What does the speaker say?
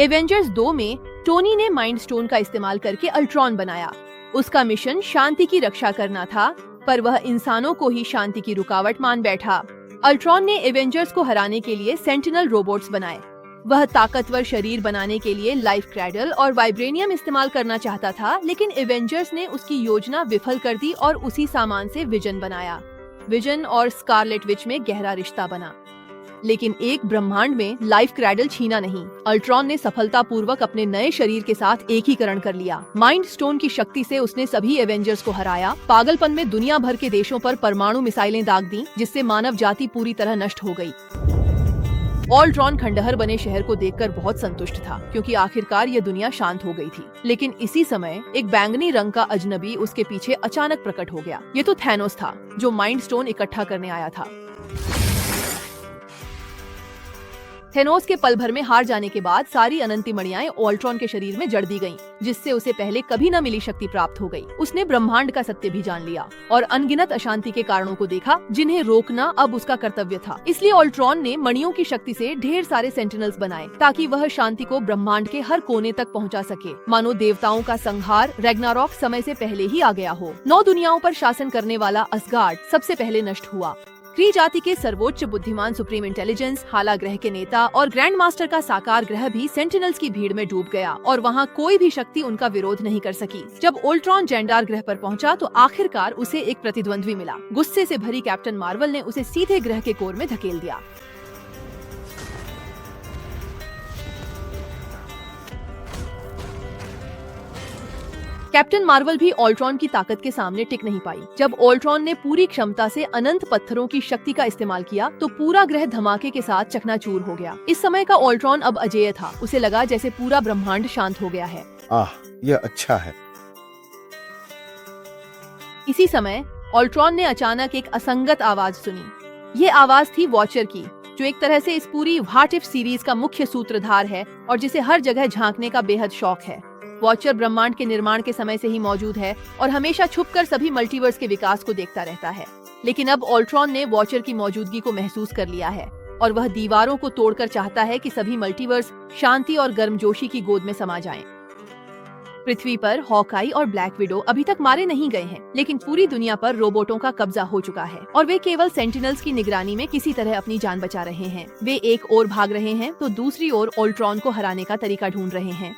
Avengers 2 में Tony ने mind stone का इस्तेमाल करके अल्ट्रॉन बनाया। उसका मिशन शांति की रक्षा करना था, पर वह इंसानों को ही शांति की रुकावट मान बैठा। अल्ट्रॉन ने एवेंजर्स को हराने के लिए सेंटिनल रोबोट्स बनाए। वह ताकतवर शरीर बनाने के लिए लाइफ क्रैडल और वाइब्रेनियम इस्तेमाल करना चाहता था, लेकिन एवेंजर्स ने उसकी योजना विफल कर दी और उसी सामान से विजन बनाया। विजन और स्कारलेट विच में गहरा रिश्ता बना, लेकिन एक ब्रह्मांड में लाइफ क्रैडल छीना नहीं। अल्ट्रॉन ने सफलतापूर्वक अपने नए शरीर के साथ एकीकरण कर लिया। माइंड स्टोन की शक्ति से उसने सभी एवेंजर्स को हराया। पागलपन में दुनिया भर के देशों पर परमाणु मिसाइलें दाग दी, जिससे मानव जाति पूरी तरह नष्ट हो गई। अल्ट्रॉन खंडहर बने शहर को देखकर बहुत संतुष्ट था, क्योंकि आखिरकार ये दुनिया शांत हो गई थी। लेकिन इसी समय एक बैंगनी रंग का अजनबी उसके पीछे अचानक प्रकट हो गया। ये तो थैनोस था, जो माइंड स्टोन इकट्ठा करने आया था। थैनोस के पल भर में हार जाने के बाद सारी अनंती मणियाएं अल्ट्रॉन के शरीर में जड़ दी गईं, जिससे उसे पहले कभी न मिली शक्ति प्राप्त हो गई। उसने ब्रह्मांड का सत्य भी जान लिया और अनगिनत अशांति के कारणों को देखा, जिन्हें रोकना अब उसका कर्तव्य था। इसलिए अल्ट्रॉन ने मणियों की शक्ति से ढेर सारे सेंटिनल्स बनाए, ताकि वह शांति को ब्रह्मांड के हर कोने तक पहुंचा सके। मानो देवताओं का संहार रैग्नारॉक समय से पहले ही आ गया हो। 9 दुनियाओं पर शासन करने वाला असगार्ड सबसे पहले नष्ट हुआ। क्री जाति के सर्वोच्च बुद्धिमान सुप्रीम इंटेलिजेंस, हाला ग्रह के नेता और ग्रैंड मास्टर का साकार ग्रह भी सेंटिनल्स की भीड़ में डूब गया और वहाँ कोई भी शक्ति उनका विरोध नहीं कर सकी। जब अल्ट्रॉन जेंडार ग्रह पर पहुँचा तो आखिरकार उसे एक प्रतिद्वंद्वी मिला। गुस्से से भरी कैप्टन मार्वल ने उसे सीधे ग्रह के कोर में धकेल दिया। कैप्टन मार्वल भी अल्ट्रॉन की ताकत के सामने टिक नहीं पाई। जब अल्ट्रॉन ने पूरी क्षमता से अनंत पत्थरों की शक्ति का इस्तेमाल किया तो पूरा ग्रह धमाके के साथ चकनाचूर हो गया। इस समय का अल्ट्रॉन अब अजेय था। उसे लगा जैसे पूरा ब्रह्मांड शांत हो गया है। यह अच्छा है। इसी समय अल्ट्रॉन ने अचानक एक असंगत आवाज सुनी। ये आवाज थी वॉचर की, जो एक तरह से इस पूरी व्हाट इफ सीरीज का मुख्य सूत्रधार है और जिसे हर जगह झांकने का बेहद शौक है। वॉचर ब्रह्मांड के निर्माण के समय से ही मौजूद है और हमेशा छुपकर सभी मल्टीवर्स के विकास को देखता रहता है। लेकिन अब अल्ट्रॉन ने वॉचर की मौजूदगी को महसूस कर लिया है और वह दीवारों को तोड़कर चाहता है कि सभी मल्टीवर्स शांति और गर्मजोशी की गोद में समा जाएं। पृथ्वी पर हॉकाई और ब्लैक विडो अभी तक मारे नहीं गए हैं, लेकिन पूरी दुनिया पर रोबोटों का कब्जा हो चुका है और वे केवल सेंटिनल्स की निगरानी में किसी तरह अपनी जान बचा रहे हैं। वे एक ओर भाग रहे हैं तो दूसरी ओर अल्ट्रॉन को हराने का तरीका ढूंढ रहे हैं।